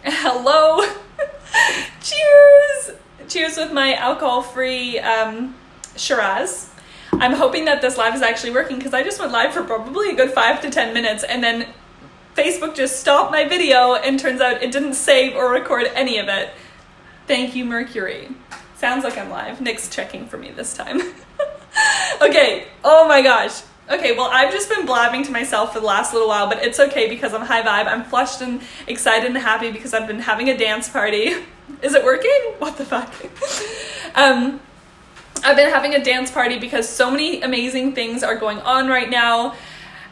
Hello. Cheers. Cheers with my alcohol-free Shiraz. I'm hoping that this live is actually working because I just went live for probably a good 5 to 10 minutes and then Facebook just stopped my video and turns out it didn't save or record any of it. Thank you, Mercury. Sounds like I'm live. Nick's checking for me this time. Okay. Oh my gosh. Okay, well, I've just been blabbing to myself for the last little while, but it's okay because I'm high vibe. I'm flushed and excited and happy because I've been having a dance party. Is it working? What the fuck? I've been having a dance party because so many amazing things are going on right now.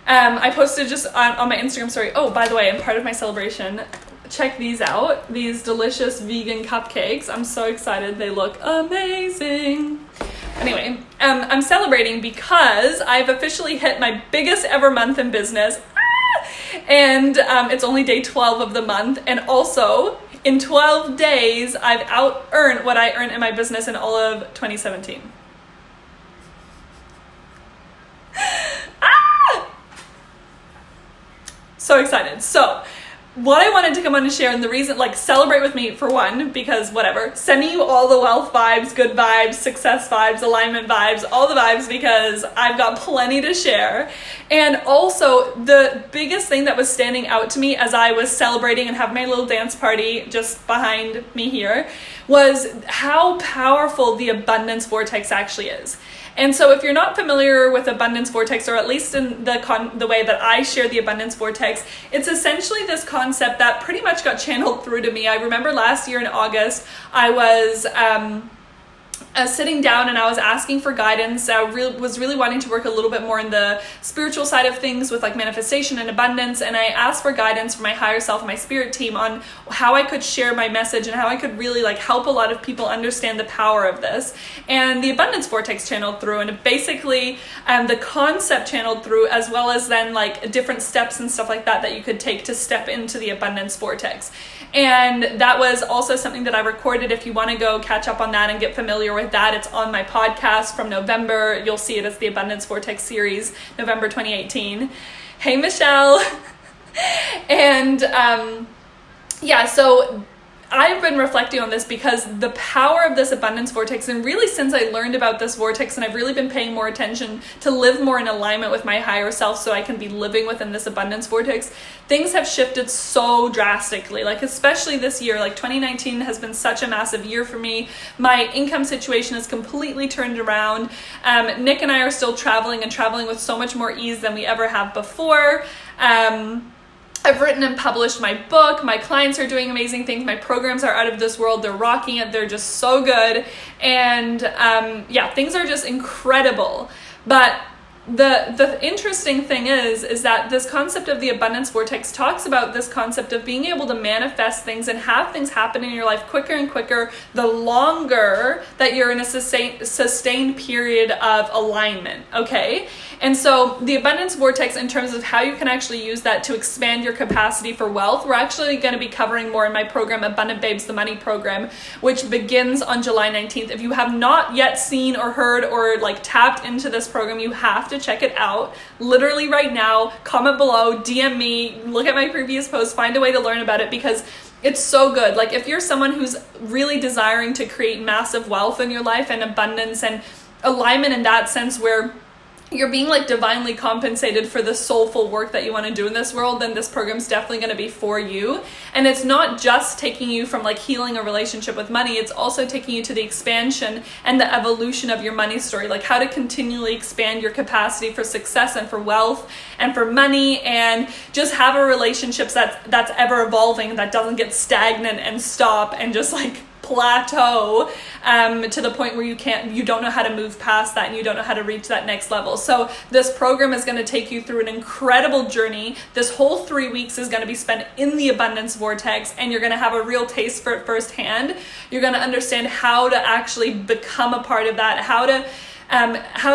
I posted just on my Instagram story. Oh, by the way, I'm part of my celebration. Check these out. These delicious vegan cupcakes. I'm so excited. They look amazing. Anyway, I'm celebrating because I've officially hit my biggest ever month in business. And it's only day 12 of the month. And also, in 12 days, I've out-earned what I earned in my business in all of 2017. So excited. So what I wanted to come on and share, and the reason, celebrate with me for one, because whatever, sending you all the wealth vibes, good vibes, success vibes, alignment vibes, all the vibes, because I've got plenty to share. And also, the biggest thing that was standing out to me as I was celebrating and having my little dance party just behind me here was how powerful the Abundance Vortex actually is. And so if you're not familiar with Abundance Vortex, or at least in the way that I share the Abundance Vortex, it's essentially this concept that pretty much got channeled through to me. I remember last year in August, I was sitting down and I was asking for guidance. I was really wanting to work a little bit more in the spiritual side of things with manifestation and abundance. And I asked for guidance from my higher self and my spirit team on how I could share my message and how I could really help a lot of people understand the power of this. And the Abundance Vortex channeled through, and basically the concept channeled through, as well as then different steps and stuff like that you could take to step into the Abundance Vortex. And that was also something that I recorded. If you want to go catch up on that and get familiar with that, it's on my podcast from November. You'll see it as the Abundance Vortex series, November 2018. Hey, Michelle. And so I've been reflecting on this because the power of this Abundance Vortex, and really since I learned about this vortex, and I've really been paying more attention to live more in alignment with my higher self so I can be living within this Abundance Vortex, things have shifted so drastically, especially this year. 2019 has been such a massive year for me. My income situation is completely turned around. Nick and I are still traveling with so much more ease than we ever have before. I've written and published my book. My clients are doing amazing things. My programs are out of this world. They're rocking it. They're just so good. And things are just incredible. But the interesting thing is that this concept of the Abundance Vortex talks about this concept of being able to manifest things and have things happen in your life quicker and quicker the longer that you're in a sustained period of alignment, okay? And so the Abundance Vortex, in terms of how you can actually use that to expand your capacity for wealth, we're actually going to be covering more in my program, Abundant Babes, the Money Program, which begins on July 19th. If you have not yet seen or heard or tapped into this program, you have to check it out. Literally right now, comment below, DM me, look at my previous posts, find a way to learn about it because it's so good. If you're someone who's really desiring to create massive wealth in your life and abundance and alignment in that sense where you're being divinely compensated for the soulful work that you want to do in this world, then this program's definitely going to be for you. And it's not just taking you from healing a relationship with money, it's also taking you to the expansion and the evolution of your money story, how to continually expand your capacity for success and for wealth and for money, and just have a relationship that's ever evolving, that doesn't get stagnant and stop and just plateau to the point where you don't know how to move past that and you don't know how to reach that next level. So this program is going to take you through an incredible journey. This whole 3 weeks is going to be spent in the Abundance Vortex, and you're going to have a real taste for it firsthand. You're going to understand how to actually become a part of that, how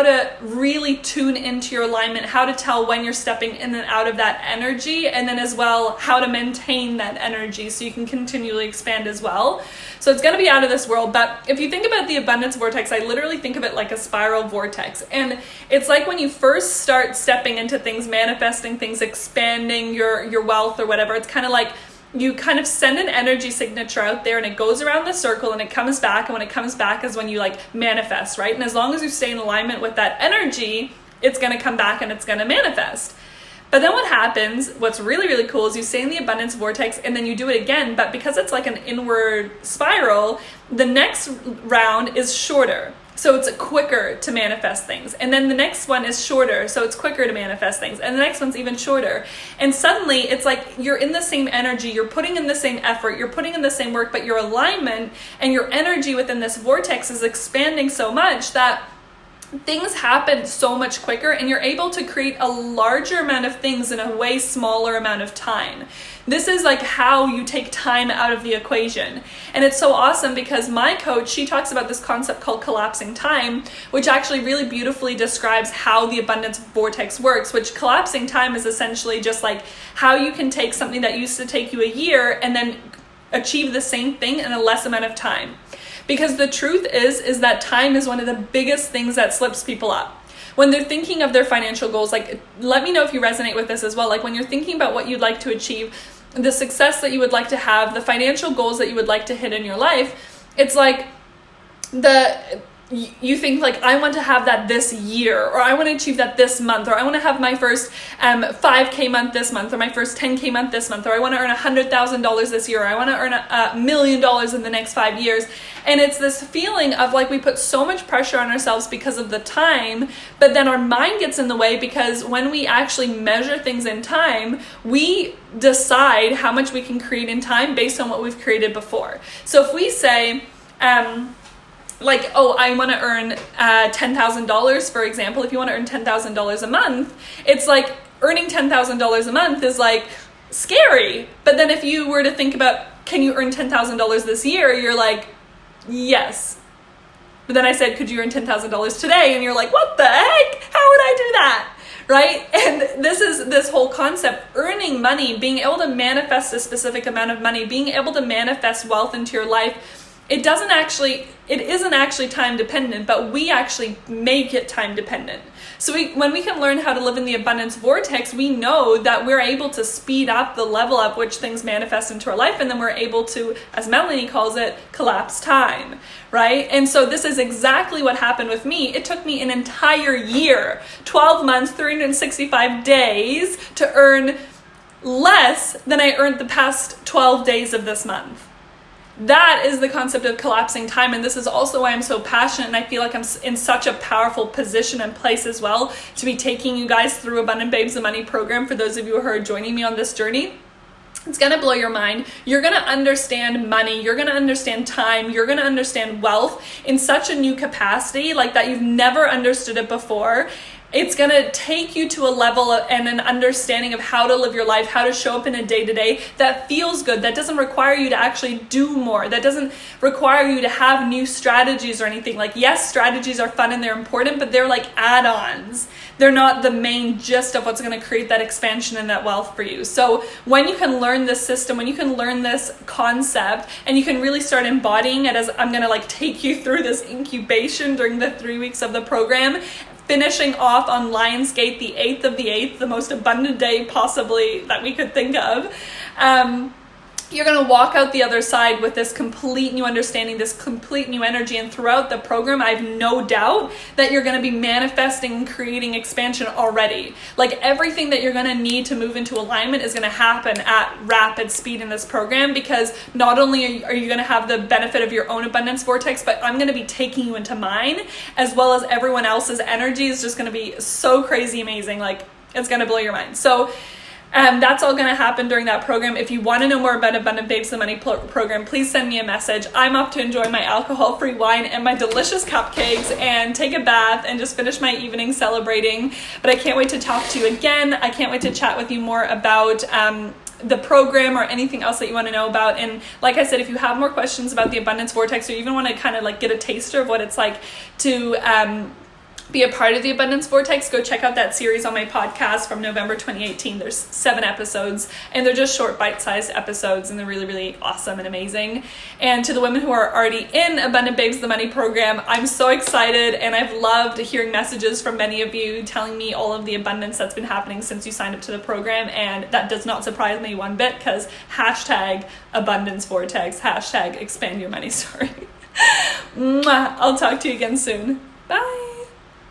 to really tune into your alignment, how to tell when you're stepping in and out of that energy, and then as well, how to maintain that energy so you can continually expand as well. So it's going to be out of this world. But if you think about the Abundance Vortex, I literally think of it like a spiral vortex. And it's like when you first start stepping into things, manifesting things, expanding your wealth or whatever, it's kind of like you kind of send an energy signature out there and it goes around the circle and it comes back. And when it comes back is when you like manifest, right? And as long as you stay in alignment with that energy, it's going to come back and it's going to manifest. But then what happens, what's really, really cool is you stay in the abundance vortex and then you do it again, but because it's like an inward spiral, the next round is shorter. So it's quicker to manifest things. And then the next one is shorter, so it's quicker to manifest things. And the next one's even shorter. And suddenly it's like you're in the same energy, you're putting in the same effort, you're putting in the same work, but your alignment and your energy within this vortex is expanding so much that things happen so much quicker and you're able to create a larger amount of things in a way smaller amount of time. This is like how you take time out of the equation. And it's so awesome because my coach, she talks about this concept called collapsing time, which actually really beautifully describes how the abundance vortex works, which collapsing time is essentially just like how you can take something that used to take you a year and then achieve the same thing in a less amount of time. Because the truth is that time is one of the biggest things that slips people up. When they're thinking of their financial goals, like, let me know if you resonate with this as well. Like when you're thinking about what you'd like to achieve, the success that you would like to have, the financial goals that you would like to hit in your life, it's like you think like, I want to have that this year, or I want to achieve that this month, or I want to have my first 5K month this month, or my first 10K month this month, or I want to earn $100,000 this year, or I want to earn $1 million in the next 5 years. And it's this feeling of like we put so much pressure on ourselves because of the time, but then our mind gets in the way because when we actually measure things in time, we decide how much we can create in time based on what we've created before. So if we say, like, oh, I want to earn $10,000, for example. If you want to earn $10,000 a month, it's like earning $10,000 a month is like scary. But then if you were to think about, can you earn $10,000 this year? You're like, yes. But then I said, could you earn $10,000 today? And you're like, what the heck? How would I do that? Right? And this is this whole concept, earning money, being able to manifest a specific amount of money, being able to manifest wealth into your life. It isn't actually time dependent, but we actually make it time dependent. So when we can learn how to live in the abundance vortex, we know that we're able to speed up the level at which things manifest into our life, and then we're able to, as Melanie calls it, collapse time, right? And so this is exactly what happened with me. It took me an entire year, 12 months, 365 days to earn less than I earned the past 12 days of this month. That is the concept of collapsing time, and this is also why I'm so passionate, and I feel like I'm in such a powerful position and place as well to be taking you guys through Abundant Babes of Money program. For those of you who are joining me on this journey, it's going to blow your mind. You're going to understand money, you're going to understand time, you're going to understand wealth in such a new capacity, like that you've never understood it before. It's going to take you to a level and an understanding of how to live your life, how to show up in a day-to-day that feels good, that doesn't require you to actually do more, that doesn't require you to have new strategies or anything. Like, yes, strategies are fun and they're important, but they're like add-ons. They're not the main gist of what's going to create that expansion and that wealth for you. So when you can learn this system, when you can learn this concept, and you can really start embodying it, as I'm going to like take you through this incubation during the 3 weeks of the program, finishing off on Lionsgate, the 8th of the 8th, the most abundant day possibly that we could think of. You're going to walk out the other side with this complete new understanding, this complete new energy. And throughout the program, I have no doubt that you're going to be manifesting and creating expansion already. Like everything that you're going to need to move into alignment is going to happen at rapid speed in this program, because not only are you going to have the benefit of your own abundance vortex, but I'm going to be taking you into mine, as well as everyone else's energy is just going to be so crazy amazing. Like it's going to blow your mind. So that's all going to happen during that program. If you want to know more about Abundant Babes of Money program, please send me a message. I'm off to enjoy my alcohol-free wine and my delicious cupcakes and take a bath and just finish my evening celebrating. But I can't wait to talk to you again. I can't wait to chat with you more about the program or anything else that you want to know about. And like I said, if you have more questions about the Abundance Vortex, or even want to kind of like get a taster of what it's like to be a part of the Abundance Vortex, go check out that series on my podcast from November 2018. There's 7 episodes, and they're just short bite-sized episodes, and they're really, really awesome and amazing. And to the women who are already in Abundant Babes the Money program, I'm so excited, and I've loved hearing messages from many of you telling me all of the abundance that's been happening since you signed up to the program, and that does not surprise me one bit, because hashtag Abundance Vortex, hashtag expand your money story. Mwah. I'll talk to you again soon. Bye.